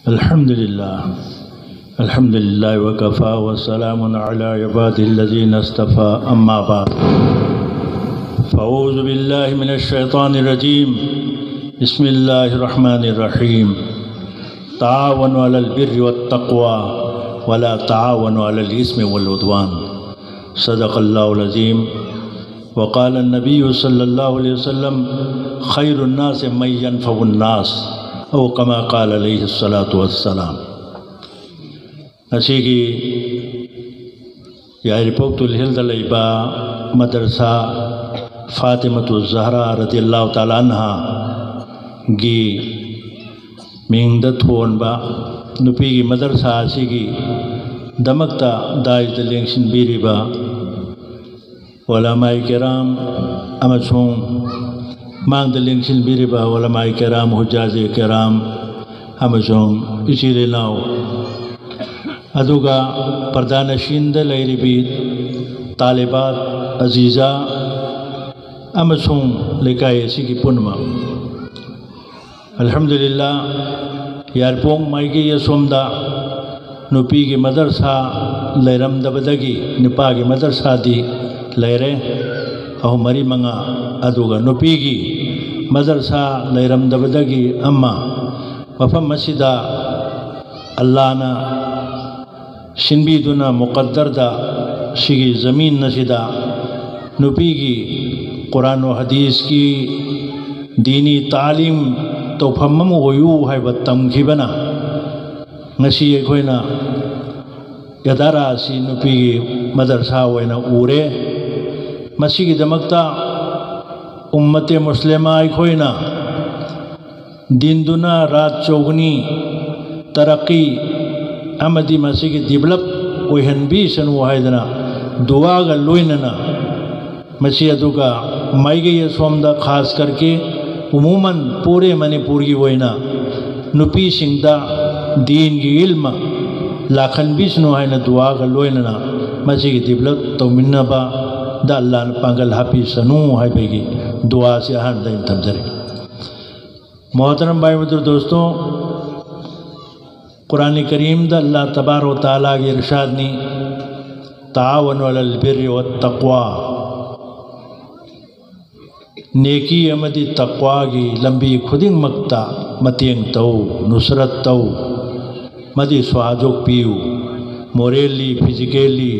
الحمد لله وكفى وسلام على عباده الذين اصطفى أما بعد فأعوذ بالله من الشيطان الرجيم بسم الله الرحمن الرحيم تعاونوا على البر والتقوى ولا تعاونوا على الإثم والعدوان صدق الله العظيم وقال النبي صلى الله عليه وسلم خير الناس من ينفع الناس أو كما قال عليه الصلاة والسلام أسيغي يا ريبوكت الهلد ليبا مدرسة فاطمة الزهراء رضي الله تعالى عنها گی مینگ تھون با نپی مدرسہ اسی دمکتا دائز لینکشن بیری با علماء کرام امچون مانگ لینکشن بیری با علماء کرام حجاز کرام امچون اسی لیناو ادوگا پردانشین دلیری بی طالبات عزیزہ امچون لکائی اسی کی پنما الحمدللہ یارپونگ مائیگی یسومدہ نپی کی مدرسہ لیرم دبدگی نپا کی مدرسہ دی لیرے او مری منگا ادوگا نپی کی مدرسہ لیرم دبدگی اما وفم مسجدہ اللہ نا شنبی دنا مقدر دا شگی زمین نشدہ نپی کی قرآن و حدیث کی دینی تعلیم تو فمم غیو ہے بتم کی بنا نشی کوئی نہ یدارا سی نپی مدرسہ وینا اورے مسیح کی دمکتا امت مسلمہ کوئی نہ دین دنا رات چوگنی ترقی امدی مسیح کی دیبلپ ویہن بھی سن واحدنا دعا گا لوئننا مسیح ادو کا مائی گئی سومدہ خاص کر کے عموماً پورے منی پور کی وینا نپی سنگدہ دین کی علم لاکھن بیس نوائنا دعا کا لوئننا مسیح کی دیبلت تو منہ با دا اللہ پانگل حافظ سنو ہے بیگی دعا سے آہن دا انتم ذرے محترم بھائی مدر دوستوں قرآن کریم دا اللہ تبارک و تعالیٰ کی ارشاد نی تعاون علی البر والتقوی نیکی امدی تقوی کی لمبی خودنگ مکتا متینگ تو نصرت تو مدی سواجوک پیو موریلی فزیکیلی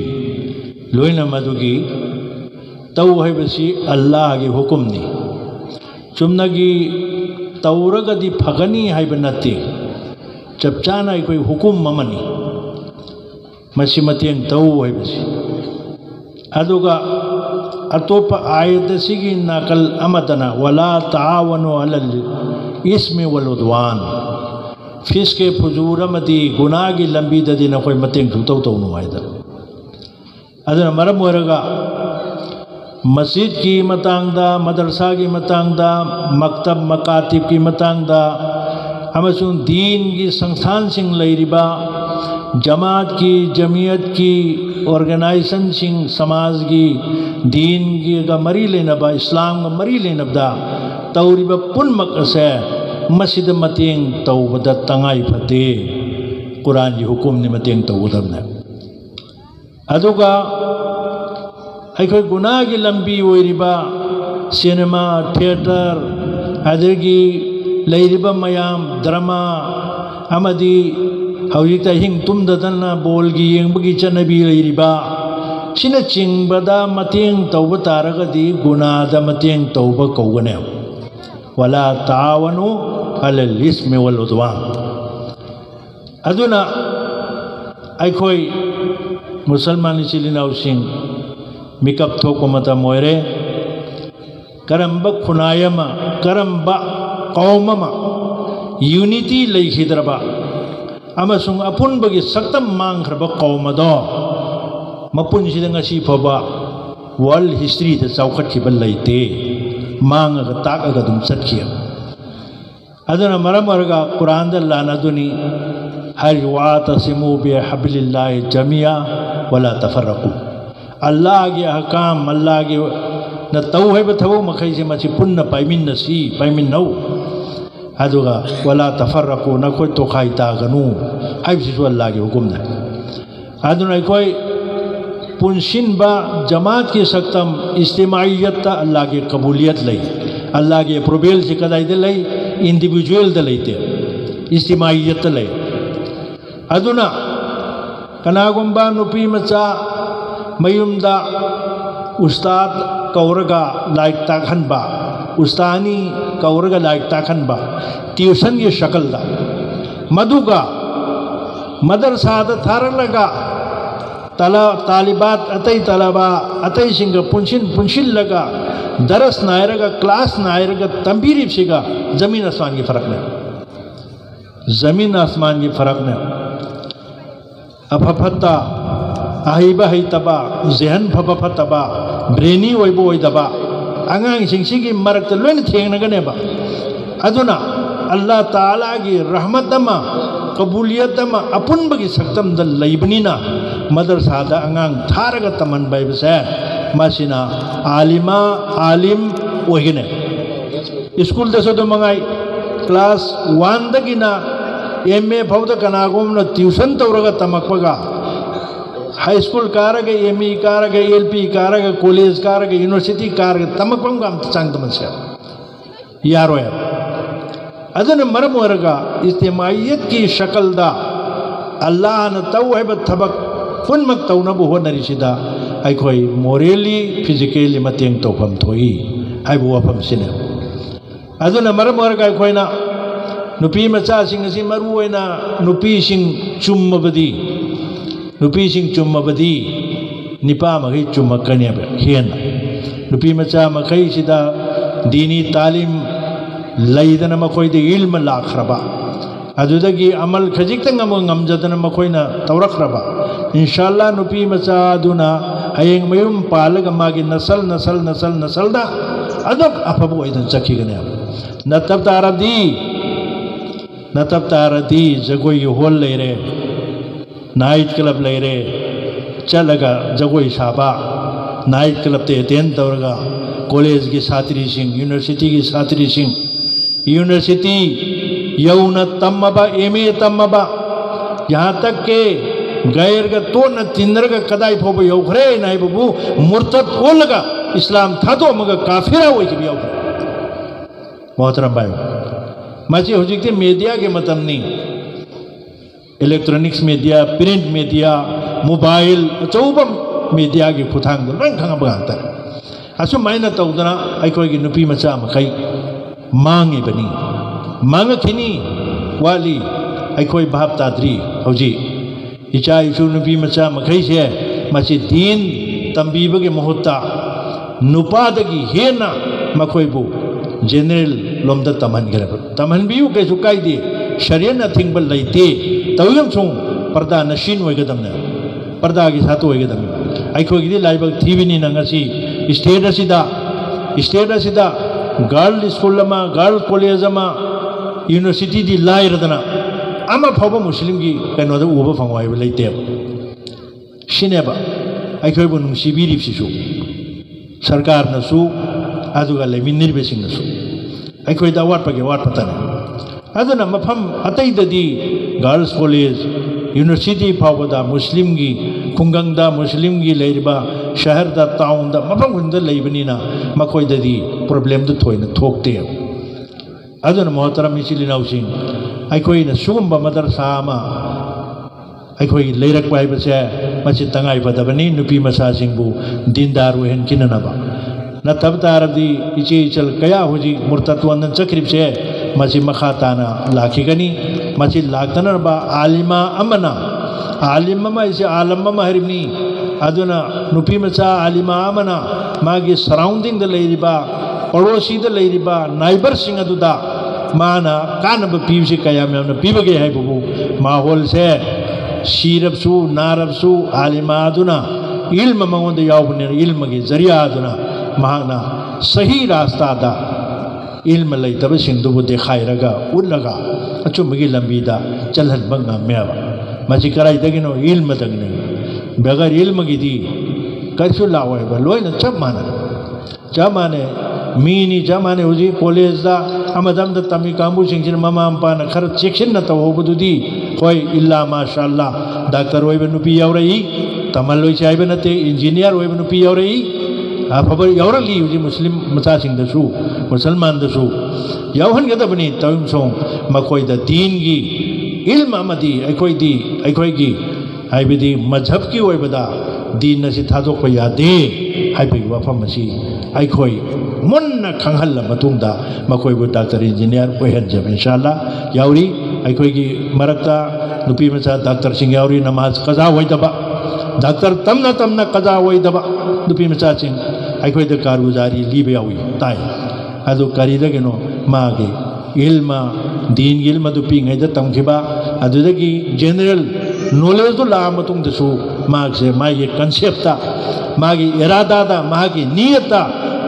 لوئن مدو کی تو ہے بسی اللہ کی حکم نی چمنگی تورگ دی پھگنی ہے بنتی چپچانا کوئی حکم ممنی مسی متینگ تو ہے بسی ادوگا اتوپ آیت سیگی ناقل امدنا ولا تعاونوا علی الاسم والعدوان فیس کے فجور مدی گناہ کی لمبی ددی نہ کوئی متینگ جھوتو تو نو آیدر ادنا مرم ورگا مسجد کی متانگ دا مدرسہ کی متانگ دا مکتب مکاتب کی متانگ دا ہمیں دین کی سنگھان سنگ لیریبا جماعت کی جمعیت کی آرگنائزیشن سنگ سماج کی دین کی کا مری لینا با اسلام کا مری لینا دا توری با پن مقصے مسجد متینگ تو بدا تنگائی پھتے قرآن کی حکم نے متینگ تو ادھرنا ادو کا کوئی گناہ کی لمبی ہوئی ربا سینما تھیٹر ادھر کی لئی ربا میام درما امدی ہاؤجیکتا ہنگ تم ددنا بول گی ینگ بگی چنبی لیریبا سینا چنگ بدا متینگ توبہ تارگا دی گناہ دا متینگ توبہ کوگنے ولا تعاونوا علی الاسم والعدوان ادونا ای کوئی مسلمانی چلینا سنگ مکب تھوکو متا مویرے کرم با خنائما کرم با قومما یونیٹی لئی خدربا اما سنگ اپن بگی سکتم مانگ خربا قوم دو مپن شدنگا سی فبا ورلڈ ہسٹری تا چوکت کی بلائی تے مانگ اگا تاک اگا دم ست کیا ادنا مرم ورگا قرآن دا اللہ ندنی ہر وَاعْتَصِمُوا بِحَبْلِ اللَّهِ جَمِيعًا وَلَا تَفَرَّقُوا اللہ کی احکام اللہ کی نہ توحیب تھو مخیسی مچی پن پائمین نسی پائمین نو ꯑꯗꯨꯒ ꯋꯥꯂꯥ ꯇꯐꯔꯔꯀꯨ ꯅꯈꯣꯏ ꯇꯣꯈꯥꯏ ꯇꯥꯒꯅꯨ ꯍꯥꯏꯕꯁꯤꯁꯨ ꯑꯜꯂꯥꯍꯒꯤ ꯍꯨꯀꯨꯝꯅꯤ ꯑꯗꯨꯅ ꯑꯩꯈꯣꯏ ꯄꯨꯟꯁꯤꯟꯕ ꯖꯃꯥꯠꯀꯤ ꯁꯛꯇꯝ ꯏꯖꯇꯤꯃꯥꯏꯌꯠꯇ ꯑꯜꯂꯥꯍꯒꯤ ꯀꯕꯨꯂꯤꯌꯠ ꯂꯩ ꯑꯜꯂꯥꯍꯒꯤ ꯑꯦꯄ꯭ꯔꯨꯚꯦꯜꯁꯤ ꯀꯗꯥꯏꯗ ꯂꯩ ꯏꯟꯗꯤꯚꯤꯖꯨꯋꯦꯜꯗ ꯂꯩꯇꯦ ꯏꯖꯇꯤꯃꯥꯏꯌꯠꯇ ꯂꯩ ꯑꯗꯨꯅ ꯀꯅꯥꯒꯨꯝꯕ ꯅꯨꯄꯤ ꯃꯆꯥ ꯃꯌꯨꯝꯗ ꯎꯁꯇꯥꯗ ꯀꯧꯔꯒ ꯂꯥꯏꯔꯤꯛ ꯇꯥꯛꯍꯟꯕ ꯎꯁꯇꯥꯅꯤ ꯀꯧꯔꯒ ꯂꯥꯏꯔꯤꯛ ꯇꯥꯛꯍꯟꯕ ꯇ꯭ꯌꯨꯁꯟꯒꯤ ꯁꯀꯜꯗ ꯃꯗꯨꯒ ꯃꯗꯔꯁꯥꯗ ꯊꯥꯔꯛꯂꯒ तालिबात अतई तलबा अतई सिंग पुंसिल्लगा दरस नायरगा क्लास नायरगा तंबीरिब सिगा जमीन आसमान की फर्क नहीं जमीन आसमान की फर्क नहीं अफफत्ता अहिबा हितबा जहन फफफत्तबा ब्रेनी ओइबो ओइदबा अंगांग सिंसिगी मरक्त लोइन थेंगनगनेबा अदुना अल्लाह ताला की रहमत अमा कबूलियत अमा अपुनबगी सक्तमदा लैबनिना मदरसादा अंगांग थारगा तमनबा हैबसे मासिना आलिमा आलिम ओइगने स्कूल दसो दो मंगाई class 1 दगिना MA फाउदा कनागोमना tuition तौरगा तमकपगा high school कारगा ME कारगा LP कारगा कॉलेज कारगा यूनिवर्सिटी कारगा तमकपंगा अम चांग तमसे यारो है अदन मरम ओरगा इज्तिमाइयत की शक्ल दा अल्लाह न तौ है थबक पुनमक तौनबु होनरिसिदा अखोई मोरली फिजिकली मतेंग तौफम थोई हाइबु वफम सिने अदन मरम ओरगा अखोइना नुपी मचा सिंग असि मरु ओइना नुपी सिंग चुम्मबदी निपा मखै चुम्मकने हेन नुपी मचा मखै सिदा दीनी तालीम लैदन मखोइदे इल्म लाखरबा अदुदगी अमल खजिक्तंग ngamjadana मखोइना तौरखरबा इंशाअल्लाह नुपी मचा अदुना हयेंग मयुम पालगा मागी नसल दा अदक अफबु ओइदन चखिगने नतब तारदी जगोई हॉल लेरे नाइट क्लब लेरे चलगा जगोई साबा नाइट क्लब ते अटेंड तौरगा कॉलेज की छात्री सिंह यूनिवर्सिटी की छात्री सिंह यूनिवर्सिटी यौन तम्मबा MA तम्मबा यहाँ तक के गैर का तो न तिंद्रगा कदाई फोबो यौखरे नाई बबू मुर्तद ओलगा इस्लाम था तो मगर काफिरा हुई कि यौखरे मोहतरम भाई माची हुजिकते मीडिया के मतम नहीं electronics media print media mobile अचौबम मीडिया की खुथांग लोन खंगब गांता असुमाइना तौदना अखोई की नुपी मचा मखै मांगे बनी मांग खिनी वाली अखोई भाव ताद्री हौजी इचा इशु नुपी मचा मखै से माची दीन तंबीबगे मुहुत्ता नुपादगी हेना मखोइबु जनरल लोमदा तमहन बियु कैसु कायदे शरीयत थिंग लैते तौयम सुं पर्दा नशीन ओइगदमने पर्दा की साथ ओइगदम अखोगी लाइबक थीबिनी नंगसी स्टेट असिदा girl school girl college university दी लाइरदना अमा फाव मुस्लिम की कनोद उब फंगवाइब लेते सिनेबा अखोइबु नुंसिबिरिबसिसु सरकार नसु अदुगा लेमिनिरबेसिंगसु अखोइदा वाटपगे वाटपतने अदुना मफम अतैददी गर्ल्स कॉलेज यूनिवर्सिटी फावदा मुस्लिम की खुंगंगदा मुस्लिम की लेरिबा शहरदा टाउनदा मफम गुंदा लेबनिना मखोइददी प्रॉब्लम दु थोइना थोकते अदुना मोहतरम इसिलिनाउसिंग अखोइना सुगुंबा मदरसा अमा अखोइ लेरकबा हाइबसे मसि तंगाइ बदबनी नुपी मसासिंगबु दीनदार ओहेन किननबा नतब तारदी इचे इचल कया हुजी मुर्तत्वन चक्रिबसे मसि मखा ताना लाखिगनी मसि लाक्तनरबा आलिमा अमना आलिमा इसे आलम हरिबनी अदुना नुपी मचा आलिमा अमना मागी सराउंडिंग द लेरिबा पड़ोसी द लेरिबा नाइबर सिंग अदुदा माना कानब पीबसे कया मेमना पीबगे हाइबु माहौल से शीरबसु नारबसु आलिमा अदुना इल्म मंगोंद यावबने इल्म के जरिया अदुना महाना सही रास्ता दा इल्म लेतब सिंधुबु देखाइरगा उल्लगा अचुमगी लंबीदा चलहन बंगा मेवा मची कराइदगिनो इल्म दगने बगैर इल्म की दी कैसु लावे लोइन चब माने मीनी चब माने हुजी कॉलेज दा ꯑꯃꯗ ꯇꯝꯃꯤ ꯀꯥꯡꯕꯨꯁꯤꯡꯁꯤꯅ ꯃꯃꯥ ꯃꯄꯥꯅ ꯈꯔ ꯆꯦꯛꯁꯤꯟꯅ ꯇꯧꯍꯧꯕꯗꯨꯗꯤ ꯍꯣꯏ ꯏꯜꯂꯥ ꯃꯥꯁꯥ ꯑꯜꯂꯥ ꯗꯥꯛꯇꯔ ꯑꯣꯏꯕ ꯅꯨꯄꯤ ꯌꯥꯎꯔꯛꯏ ꯇꯝꯍꯜꯂꯣꯏꯁꯤ ꯍꯥꯏꯕ ꯅꯠꯇꯦ ꯏꯟꯖꯤꯅꯤꯌꯥꯔ ꯑꯣꯏꯕ ꯅꯨꯄꯤ ꯌꯥꯎꯔꯛꯏ ꯑꯐꯕ ꯌꯥꯎꯔꯛꯂꯤ ꯍꯧꯖꯤꯛ ꯃꯨꯁꯂꯤꯝ ꯃꯆꯥꯁꯤꯡꯗꯁꯨ ꯃꯨꯁꯜꯃꯥꯟꯗꯁꯨ ꯌꯥꯎꯍꯟꯒꯗꯕꯅꯤ ꯇꯧꯏꯃꯁꯣꯡ ꯃꯈꯣꯏꯗ ꯗꯤꯟꯒꯤ ilm amadi ꯑꯩꯈꯣꯏꯒꯤ ꯍꯥꯏꯕꯗꯤ ꯃꯖꯍꯕꯀꯤ ꯑꯣꯏꯕꯗ ꯗꯤꯟ ꯑꯁꯤ ꯊꯥꯗꯣꯛꯄ ꯌꯥꯗꯦ ꯍꯥꯏꯕꯒꯤ ꯋꯥꯐꯝ ꯑꯁꯤ ꯑꯩꯈꯣꯏ ꯃꯨꯟꯅ ꯈꯪꯍꯜꯂ ꯃꯇꯨꯡꯗ ꯃꯈꯣꯏꯕꯨ ꯗꯥꯛꯇꯔ ꯏꯟꯖꯤꯅꯤꯌꯥꯔ ꯑꯣꯏꯍꯟꯖꯕ ꯏꯟꯁꯥꯜꯂꯥ ꯌꯥꯎꯔꯤ ꯑꯩꯈꯣꯏꯒꯤ ꯃꯔꯛꯇ ꯅꯨꯄꯤ ꯃꯆꯥ ꯗꯥꯛꯇꯔꯁꯤꯡ ꯌꯥꯎꯔꯤ ꯅꯃꯥꯖ ꯀꯖꯥ ꯑꯣꯏꯗꯕ ꯗꯥꯛꯇꯔ ꯇꯝꯅ ꯀꯖꯥ ꯑꯣꯏꯗꯕ ꯅꯨꯄꯤ ꯃꯆꯥꯁꯤꯡ ꯑꯩꯈꯣꯏꯗ ꯀꯥꯔꯒꯨꯖꯥꯔꯤ ꯂꯤꯕ ꯌꯥꯎꯏ ꯇꯥꯏ ꯑꯗꯨ ꯀꯔꯤꯗꯒꯤꯅꯣ ꯃꯥꯒꯤ ilma din ilma du ping haida tamkhiba adudagi general knowledge du la matung da su magse magi concept ta magi irada da magi niyata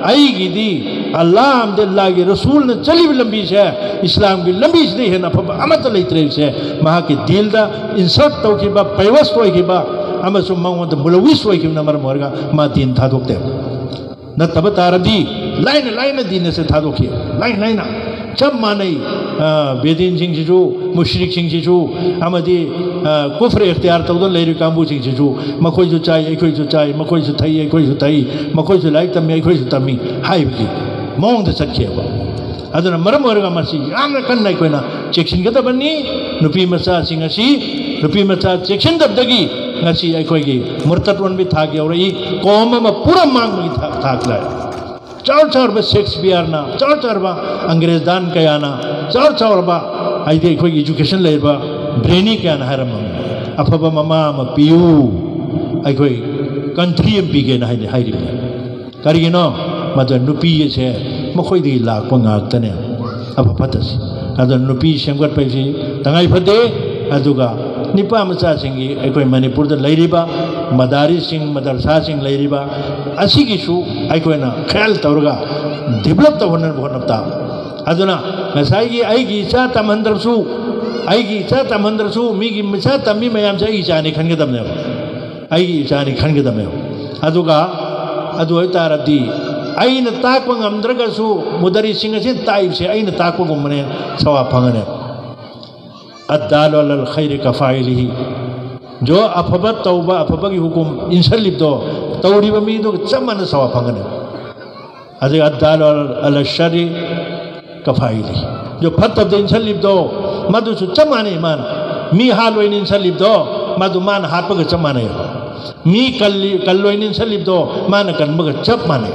ai gi di allah amdillah gi rasul ne chali lambi se islam gi lambi se he na pha amat leitre se magi dil da insert tau ki ba paiwas toi ki ba amasu mangwa da bulawis toi ki na mar morga ma din tha dok te na tabataradi line din se tha dok ki line cham manai bedin sing ji ju mushrik sing ji ju amadi kufr ikhtiyar tawdon leiri kambu sing ji ju makoi ju chai ekoi ju chai makoi ju thai ekoi ju thai makoi ju lai tam ekoi ju tami hai bi mong da sakhiba aduna maram orga masi yamna kan nai koina chekshin gada bani nupi macha sing asi nupi macha chekshin dabdagi ngasi ekoi gi murtad wan bi thak yaurai qom ma pura mang bi thak lai चार बा Shakespeare ना चार बा अंग्रेज दान कयाना चार बा आइदे कोई एजुकेशन लेबा ब्रेनी क्या ना हरम अफबा ममा म पियू आई कोई कंट्री एम पी के ना हाइदे हाइदे करिनो मद नुपी से मखोई दी लाख पंगातने अब पतस अद नुपी सेमगत पैसी तंगाई फदे अदुगा निपा मचा सिंगी अखोई मणिपुर द लैरिबा मदारी सिंह मदरसा सिंह लैरिबा असिगिसु अखोइना ख्याल तौरगा डेवलप तवनन भोनता अदुना ngसाई आइगी चा तमंदरसु मिगी मचा तमी मयाम से इचानी खनगदमने आइगी इचानी खनगदमने अदुगा अदु तारदी अइना ताकप ngamdragasu mudari सिंह से ताइब से अइना ताकप गुमने सवा फंगने अद्दाल अल खैर कफाइलिही जो अफबत तौबा अफबगी हुकुम इंसलिब दो तौरीब मी दो चमन सवा फंगने अदे अद्दाल अल शरि कफाइलिही जो फतब दे इंसलिब दो मधु सु चमने मान मी हालोइन इंसलिब दो मधु मान हापग चमने मी कल्लोइन इंसलिब दो मान कनबग चप माने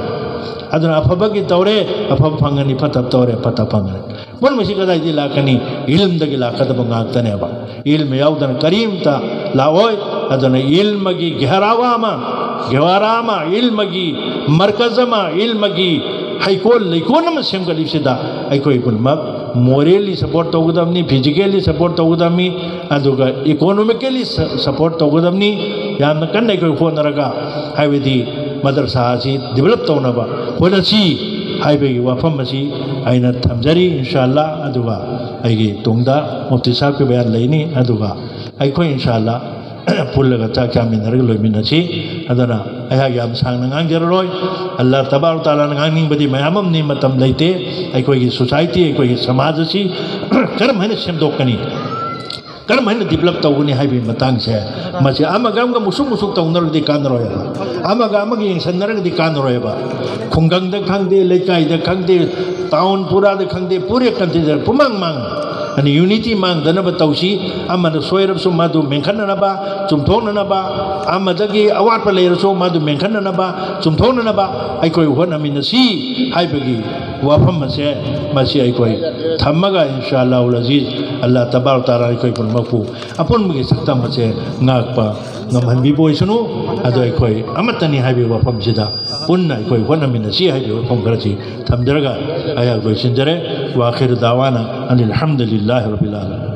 अदुना अफबगी तौरे अफब फंगनी फतब तौरे फतब फंगनी मन मसी कदाई दी लाकनी इल्म दगी लाकदब गातने बा इल्म याउदन करीम ता लाओय अदुना इल्म की गहरामा इल्म की मरकजमा इल्म की हाइकोल लेकोनम सेमगलिसिदा अइकोइ पुनमक मोरली सपोर्ट तौगदमनी फिजिकली सपोर्ट तौगदमनी अदुगा इकोनॉमिकली सपोर्ट तौगदमनी याम कन्नै कोइ होनरगा हाइबेदी मदरसाasi develop तौनबा होनसी हाइबेगी वाफम मसी आइना थमजरी इंशाअल्लाह अदुगा आइगी तोंगदा मुफ्ती साहब के बयान लेनी अदुगा आइखो इंशाअल्लाह पुल्लगा चा क्या मिनरग लोइमिनसी अदना आया याम सांग नंगांग जररोय अल्लाह तबारक ताला नंगांग बदी मयामम नि मतम लेते आइखोगी सोसाइटी आइखोगी समाज asi कर्म है सेमदोकनी कर्म है डेवलप तौगनी हाइबे मतंग से मसे अमगम ग मुसुक तौनरदी कानरोय अमगा अमगी इंसनरगदी कानरोयबा खुंगंग द खंगदे लेकाई द खंगदे टाउन पूरा द खंगदे पूरे कंट्री द पुमंग मंग अनि यूनिटी मंग दनब तौसी अमद सोयरसु मदु मेंखननबा चुमथोननबा अमदगी अवाट प लेरसु मदु मेंखननबा चुमथोननबा आइकोय होनमिनसी हाइबगी वाफम मसे मसी आइकोय थमगा इंशाअल्लाह उल अजीज अल्लाह तबारक ताला आइकोय पुन मकु अपन मगे सक्तम मसे ngakpa ngamhanbi boisunu ado आइकोय अमतनी हाइबे वाफम सिदा पुन्ना आइकोय होनमिनसी हाइबे वाफम करची थमदरगा आया गोय सिंजरे वा आखिर दावाना अनिल हम्दुलिल्लाहि रब्बिल आलमीन।